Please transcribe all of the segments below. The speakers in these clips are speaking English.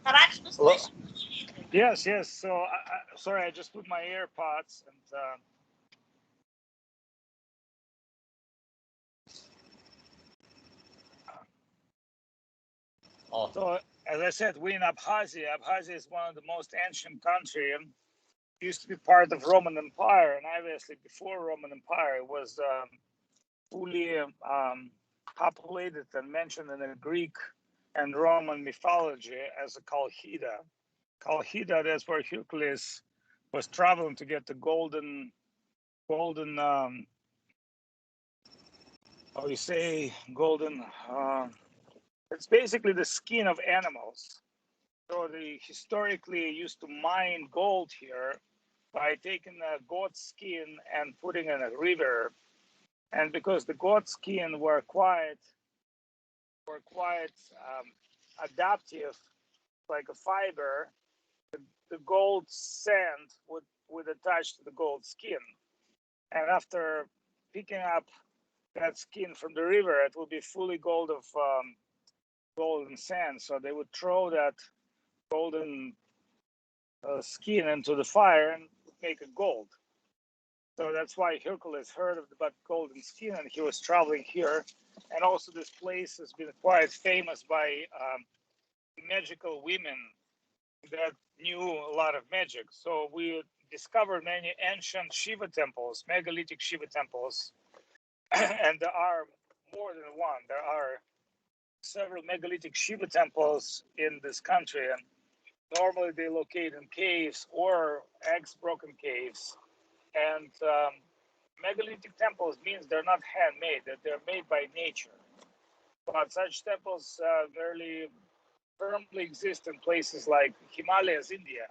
Hello? Yes, yes. So, sorry, I just put my AirPods and. So, as I said, we're in Abkhazia. Abkhazia is one of the most ancient country and used to be part of Roman Empire. And obviously, before Roman Empire, it was fully populated and mentioned in the Greek and Roman mythology as a Colchida. Colchida, that's where Hercules was traveling to get the golden, how you say, golden. It's basically the skin of animals. So they historically used to mine gold here by taking a goat skin and putting in a river. And because the goat skin were quite adaptive, like a fiber, the gold sand would attach to the gold skin. And after picking up that skin from the river, it would be fully gold of golden sand. So they would throw that golden skin into the fire and make it gold. So that's why Hercules heard about golden skin and he was traveling here. And also this place has been quite famous by magical women that knew a lot of magic. So we discovered many ancient Shiva temples, megalithic Shiva temples, and there are more than one. There are several megalithic Shiva temples in this country, and normally they locate in caves or ex-broken caves. And megalithic temples means they're not handmade; that they're made by nature. But such temples very firmly exist in places like Himalayas, India.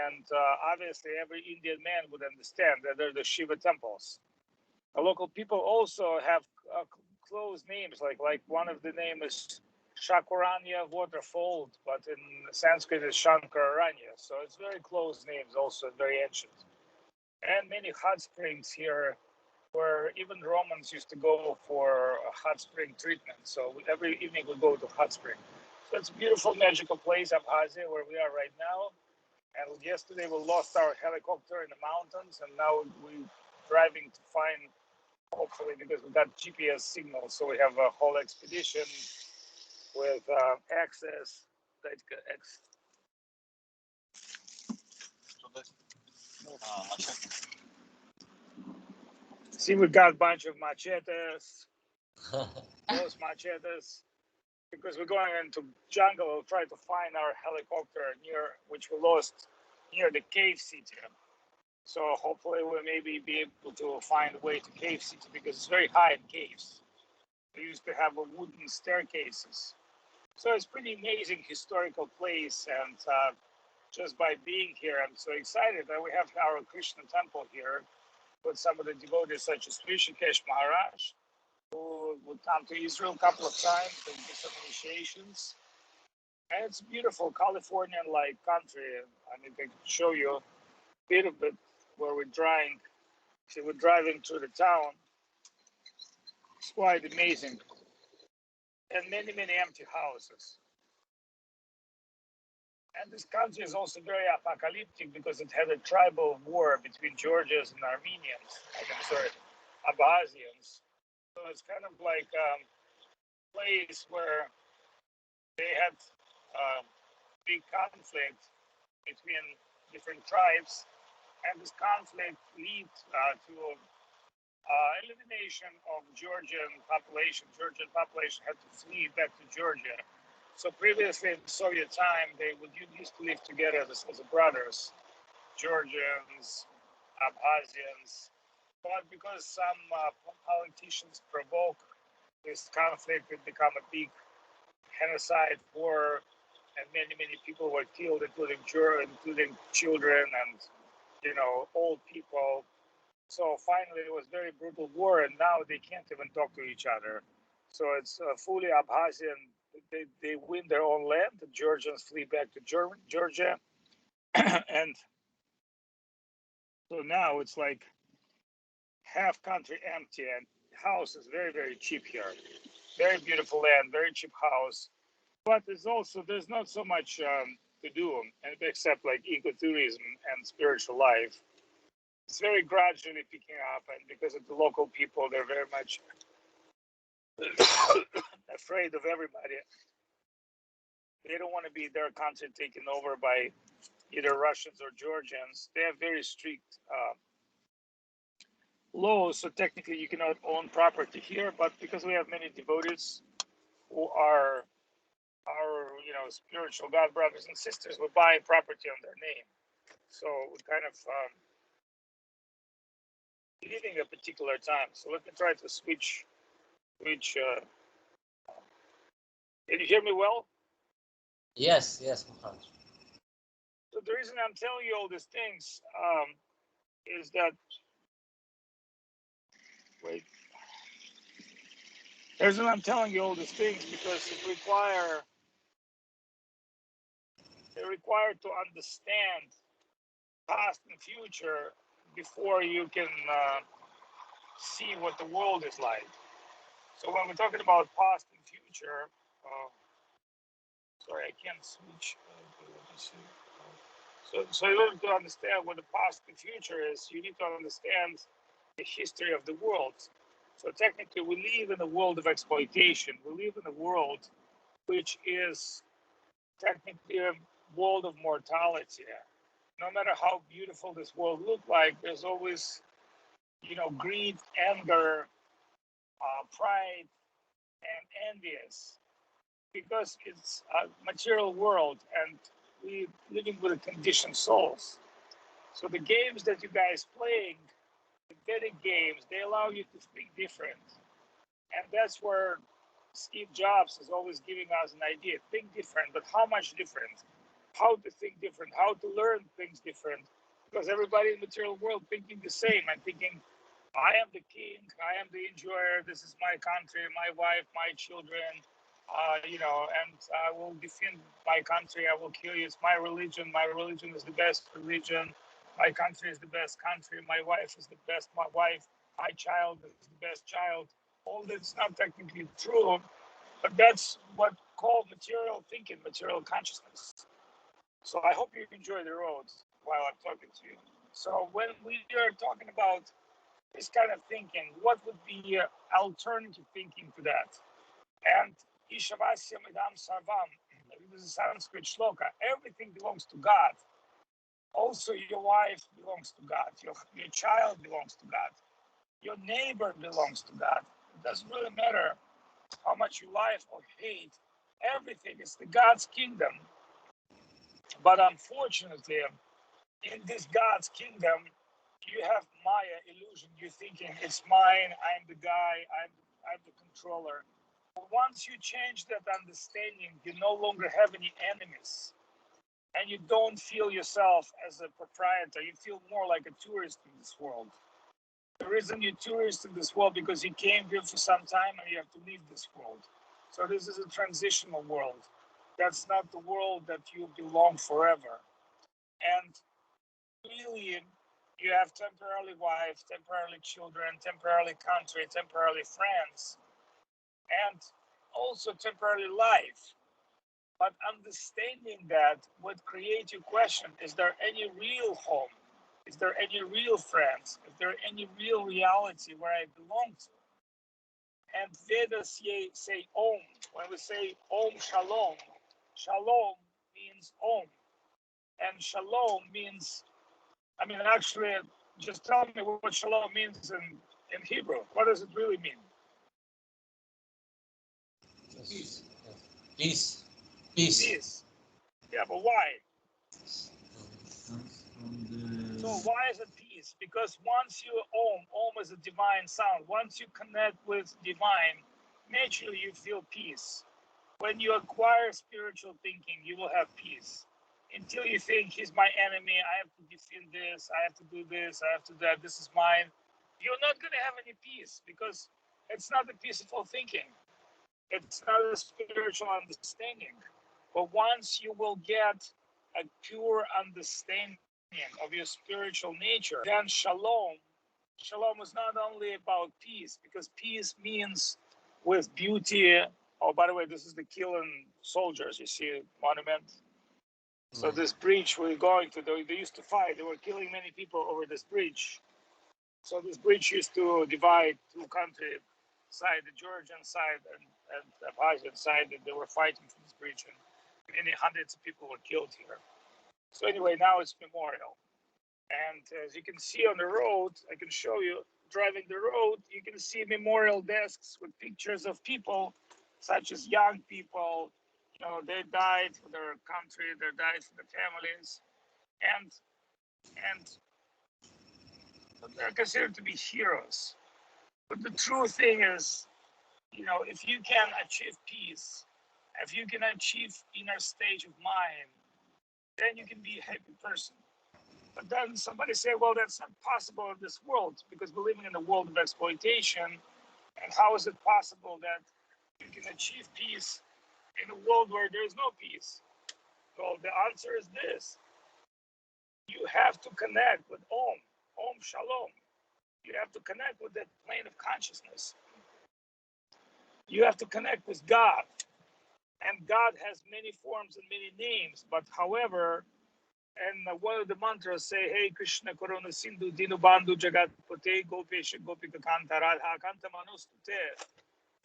And obviously, every Indian man would understand that they're the Shiva temples. The local people also have close names, like one of the name is Shakuranya Waterfall, but in Sanskrit is Shankararanya. So it's very close names, also very ancient. And many hot springs here where even Romans used to go for a hot spring treatment. So every evening we go to hot spring. So it's a beautiful, magical place, Abkhazia, where we are right now. And yesterday we lost our helicopter in the mountains, and now we're driving to find, hopefully, because we got GPS signals, so we have a whole expedition with access. See, we got a bunch of machetes, those machetes, because we're going into jungle. We'll try to find our helicopter which we lost near the cave city. So hopefully we'll maybe be able to find a way to cave city because it's very high in caves. They used to have wooden staircases. So it's pretty amazing historical place, and just by being here, I'm so excited that we have our Krishna temple here with some of the devotees such as Rishikesh Maharaj, who would come to Israel a couple of times and do some initiations. And it's a beautiful Californian-like country. I mean, I can show you a bit of it where we're driving. See, we're driving through the town. It's quite amazing. And many, many empty houses. And this country is also very apocalyptic because it had a tribal war between Georgians and Armenians. Abkhazians. So it's kind of like a place where they had a big conflict between different tribes, and this conflict led to elimination of Georgian population. Georgian population had to flee back to Georgia. So previously in Soviet time, they used to live together as brothers, Georgians, Abkhazians. But because some politicians provoke this conflict, it became a big genocide war, and many, many people were killed, including children and old people. So finally, it was very brutal war, and now they can't even talk to each other. So it's fully Abkhazian. They win their own land. The Georgians flee back to Georgia, and so now it's like half country empty, and house is very, very cheap here. Very beautiful land, very cheap house. but there's not so much to do, and except like ecotourism and spiritual life. It's very gradually picking up, and because of the local people, they're very much afraid of everybody. They don't want to be their country taken over by either Russians or Georgians. They have very strict laws, so technically you cannot own property here. But because we have many devotees who are our, spiritual God brothers and sisters, we buy property on their name. So we kind of living a particular time. So let me try to switch. Can you hear me well? Yes, Maharaj. So the reason I'm telling you all these things is that wait. The reason I'm telling you all these things because they're required to understand past and future before you can see what the world is like. So when we're talking about past and future, sorry, I can't switch. So in order to understand what the past and future is, you need to understand the history of the world. So technically, we live in a world of exploitation. We live in a world which is technically a world of mortality. No matter how beautiful this world looks like, there's always, greed, anger, pride, and envious, because it's a material world and we living with a conditioned souls. So the games that you guys playing, the Vedic games, they allow you to think different. And that's where Steve Jobs is always giving us an idea. Think different, but how much different? How to think different, how to learn things different. Because everybody in the material world thinking the same and thinking, I am the king, I am the enjoyer, this is my country, my wife, my children, and I will defend my country, I will kill you, it's my religion is the best religion, my country is the best country, my wife is the best my wife, my child is the best child. All that's not technically true, but that's what called material thinking, material consciousness. So I hope you enjoy the road while I'm talking to you. So when we are talking about this kind of thinking, what would be alternative thinking to that? And Ishavasyam Idam Sarvam, this is a Sanskrit shloka, everything belongs to God. Also, your wife belongs to God. Your child belongs to God. Your neighbor belongs to God. It doesn't really matter how much you like or hate. Everything is the God's kingdom. But unfortunately, in this God's kingdom, you have Maya illusion. You're thinking it's mine. I'm the guy. I'm the controller. But once you change that understanding, you no longer have any enemies, and you don't feel yourself as a proprietor. You feel more like a tourist in this world. The reason you're tourist in this world because you came here for some time and you have to leave this world. So this is a transitional world. That's not the world that you belong forever. And really, you have temporarily wife, temporarily children, temporarily country, temporarily friends, and also temporarily life. But understanding that would create you question, is there any real home? Is there any real friends? Is there any real reality where I belong to? And Vedas say Om. When we say Om Shalom, Shalom means Om. And Shalom means, actually, just tell me what Shalom means in Hebrew. What does it really mean? Peace. Peace. Peace. Peace. Yeah, but why? So why is it peace? Because once you Om is a divine sound. Once you connect with divine, naturally you feel peace. When you acquire spiritual thinking, you will have peace. Until you think he's my enemy, I have to defend this, I have to do this, I have to do that, this is mine. You're not going to have any peace because it's not a peaceful thinking. It's not a spiritual understanding. But once you will get a pure understanding of your spiritual nature, then shalom is not only about peace, because peace means with beauty, Oh, by the way, this is the killing soldiers. You see a monument. So this bridge we're going to, they used to fight. They were killing many people over this bridge. So this bridge used to divide two countries, side, the Georgian side and the Abkhazian side, and they were fighting for this bridge, and many hundreds of people were killed here. So anyway, now it's memorial. And as you can see on the road, I can show you, driving the road, you can see memorial desks with pictures of people, such as young people. You know, they died for their country, they died for their families, and they're considered to be heroes. But the true thing is, you know, if you can achieve peace, if you can achieve inner stage of mind, then you can be a happy person. But then somebody say, well, that's not possible in this world because we're living in a world of exploitation. And how is it possible that you can achieve peace in a world where there is no peace? Well, the answer is this. You have to connect with Om Shalom. You have to connect with that plane of consciousness. You have to connect with God. And God has many forms and many names. But however, and one of the mantras say, Hey Krishna Korona Sindhu Dinu Bandhu Jagat Pote Gopesha Gopika Kanta Radha Kanta Manustute.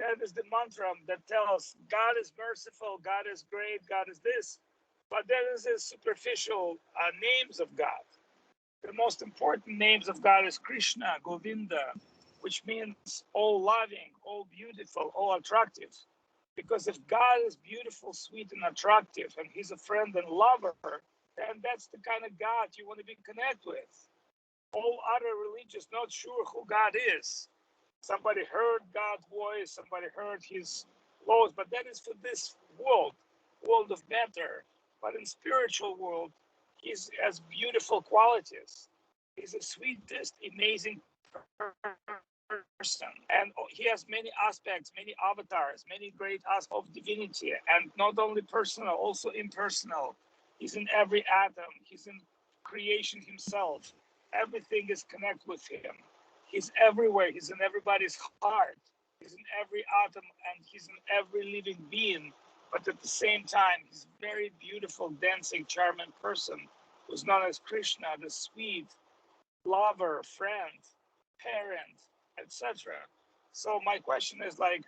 That is the mantra that tells God is merciful, God is great, God is this. But there is a superficial names of God. The most important names of God is Krishna, Govinda, which means all loving, all beautiful, all attractive. Because if God is beautiful, sweet, and attractive, and He's a friend and lover, then that's the kind of God you want to be connected with. All other religions not sure who God is. Somebody heard God's voice, somebody heard His laws, but that is for this world of matter. But in spiritual world, He's has beautiful qualities. He's the sweetest, amazing person, and He has many aspects, many avatars, many great aspects of divinity, and not only personal, also impersonal. He's in every atom. He's in creation Himself. Everything is connected with Him. He's everywhere. He's in everybody's heart. He's in every atom, and He's in every living being. But at the same time, He's a very beautiful, dancing, charming person who's known as Krishna, the sweet lover, friend, parent, etc. So my question is like,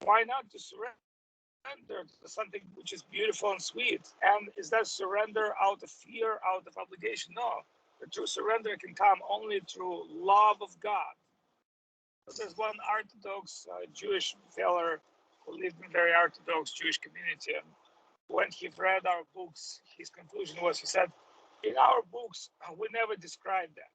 why not to surrender to something which is beautiful and sweet? And is that surrender out of fear, out of obligation? No. The true surrender can come only through love of God. So there's one Orthodox Jewish fellow who lived in a very Orthodox Jewish community. When he read our books, his conclusion was, he said, in our books, we never describe that.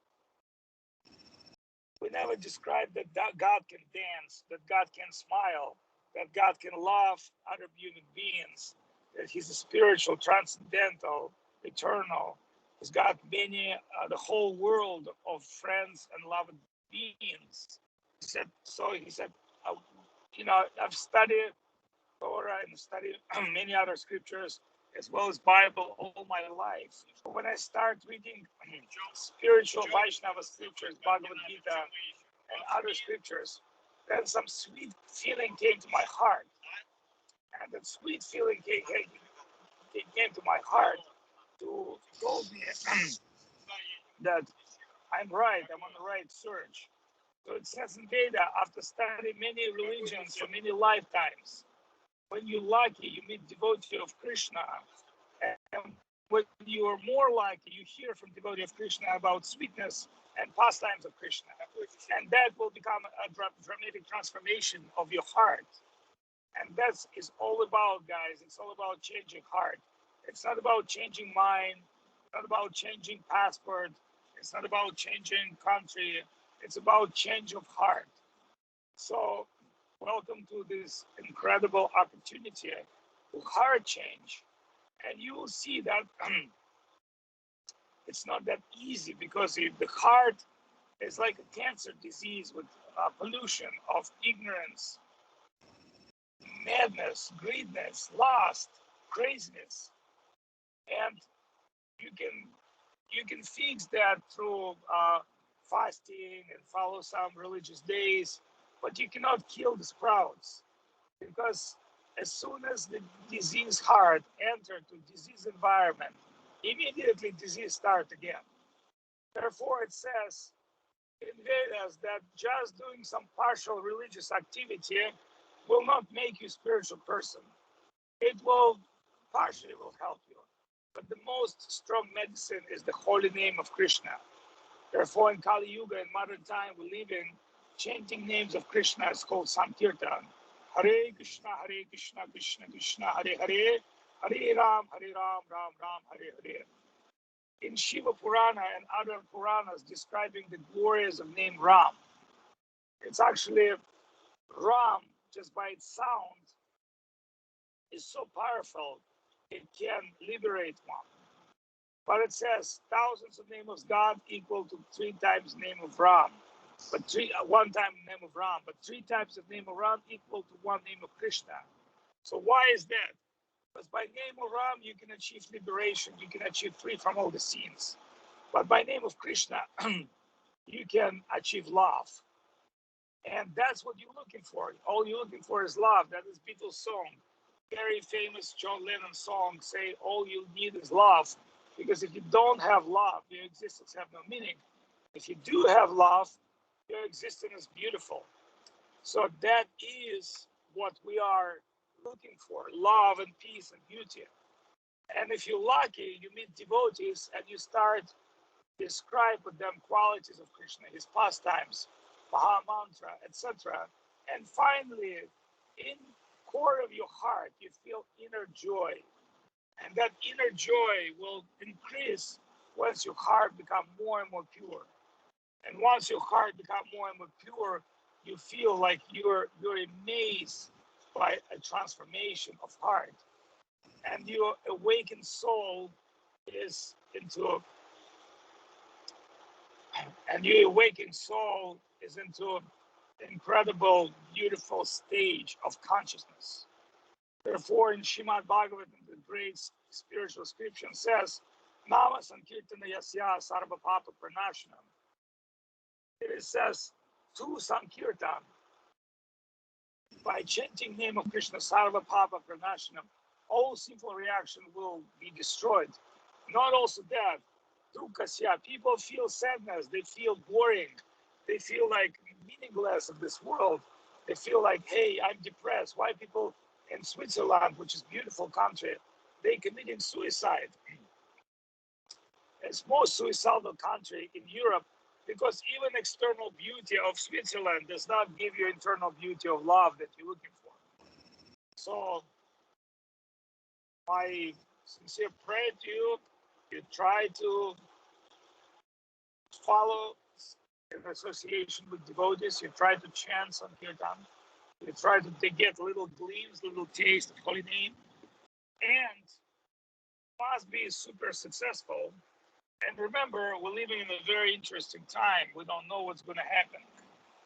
We never describe that God can dance, that God can smile, that God can love other human beings, that He's a spiritual, transcendental, eternal. He's got many, the whole world of friends and loved beings. He said, you know, I've studied Torah and studied many other scriptures as well as Bible all my life. When I start reading spiritual Vaishnava scriptures, Bhagavad Gita, and other scriptures, then some sweet feeling came to my heart. And that sweet feeling came to my heart to told me that I'm right, I'm on the right search. So it says in Veda, after studying many religions for many lifetimes, when you're lucky, you meet devotee of Krishna. And when you are more lucky, you hear from devotee of Krishna about sweetness and pastimes of Krishna. And that will become a dramatic transformation of your heart. And that is all about, guys, it's all about changing heart. It's not about changing mind, not about changing passport, it's not about changing country, it's about change of heart. So welcome to this incredible opportunity to heart change. And you will see that it's not that easy because the heart is like a cancer disease with pollution of ignorance, madness, greediness, lust, craziness. And you can fix that through fasting and follow some religious days, but you cannot kill the sprouts. because as soon as the disease heart entered to disease environment, immediately disease start again. Therefore, it says in Vedas that just doing some partial religious activity will not make you a spiritual person. It will partially will help you, but the most strong medicine is the holy name of Krishna. Therefore, in Kali Yuga, in modern time, we live in chanting names of Krishna is called Sankirtan. Hare Krishna, Krishna Krishna, Hare Hare, Hare Ram, Ram Ram, Hare Hare. In Shiva Purana and other Puranas describing the glories of name Ram, it's actually Ram, just by its sound, is so powerful, it can liberate one. But it says thousands of names of God equal to 3 times name of Ram. But one time name of Ram, but 3 times of name of Ram equal to 1 name of Krishna. So why is that? Because by name of Ram, you can achieve liberation. You can achieve free from all the sins. But by name of Krishna, you can achieve love. And that's what you're looking for. All you're looking for is love. That is Beatles' song. Very famous John Lennon song, say all you need is love. Because if you don't have love, your existence has no meaning. If you do have love, your existence is beautiful. So that is what we are looking for, love and peace and beauty. And if you're lucky, you meet devotees and you start describe with them qualities of Krishna, his pastimes, Maha Mantra, etc. And finally, in core of your heart, you feel inner joy. And that inner joy will increase once your heart become more and more pure. And once your heart become more and more pure, you feel like you're amazed by a transformation of heart. And your awakened soul is into incredible, beautiful stage of consciousness. Therefore, in Srimad Bhagavatam, the great spiritual scripture says, Nama Sankirtana Yasya Sarva Papa Pranashanam. It says, to Sankirtan, by chanting name of Krishna Sarva Papa Pranashanam, all sinful reaction will be destroyed. Not also that, Dukasya, people feel sadness, they feel boring, they feel like meaningless of this world. They feel like, hey, I'm depressed. Why people in Switzerland, which is a beautiful country, they committing suicide? It's most suicidal country in Europe because even external beauty of Switzerland does not give you internal beauty of love that you're looking for. So my sincere prayer to you, you try to follow in association with devotees, you try to chant Sankirtan, you try to get little gleams, little taste of holy name, and must be super successful. And remember, we're living in a very interesting time. We don't know what's going to happen.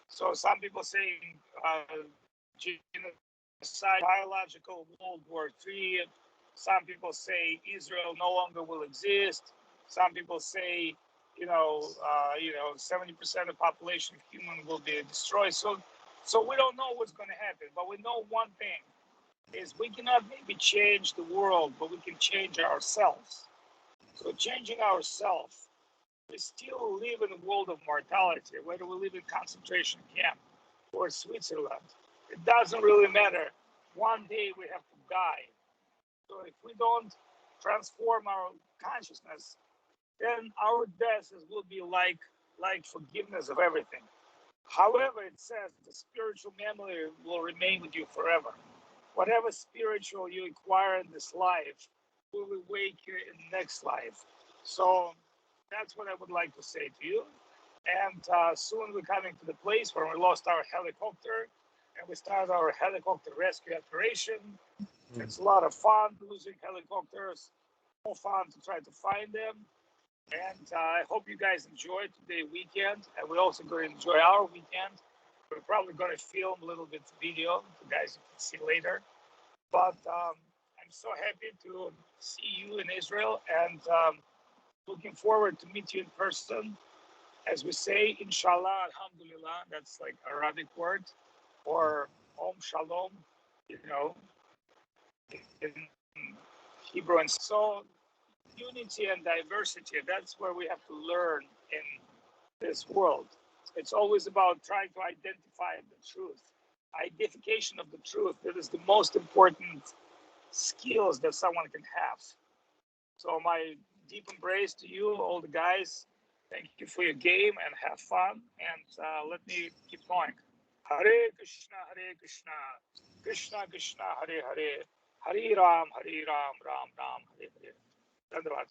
So some people saying genocide, biological World War III. Some people say Israel no longer will exist. Some people say, 70% of the population of human will be destroyed. So we don't know what's going to happen. But we know one thing is we cannot maybe change the world, but we can change ourselves. So changing ourselves, we still live in a world of mortality, whether we live in concentration camp or Switzerland. It doesn't really matter. One day we have to die. So if we don't transform our consciousness, then our death will be like forgiveness of everything. However, it says the spiritual memory will remain with you forever. Whatever spiritual you acquire in this life will awake you in the next life. So that's what I would like to say to you. And soon we're coming to the place where we lost our helicopter and we started our helicopter rescue operation. It's a lot of fun losing helicopters, more fun to try to find them. And I hope you guys enjoy today's weekend. And we're also going to enjoy our weekend. We're probably going to film a little bit of video, you guys can see later. But I'm so happy to see you in Israel and looking forward to meet you in person. As we say, Inshallah, Alhamdulillah, that's like Arabic word, or Om Shalom. in Hebrew. And so unity and diversity, that's where we have to learn in this world. It's always about trying to identify the truth. Identification of the truth, that is the most important skills that someone can have. So my deep embrace to you, all the guys. Thank you for your game and have fun. And let me keep going. Hare Krishna, Krishna Krishna, Hare Hare, Hare Ram, Ram Ram, Hare Hare. Dhanyavad.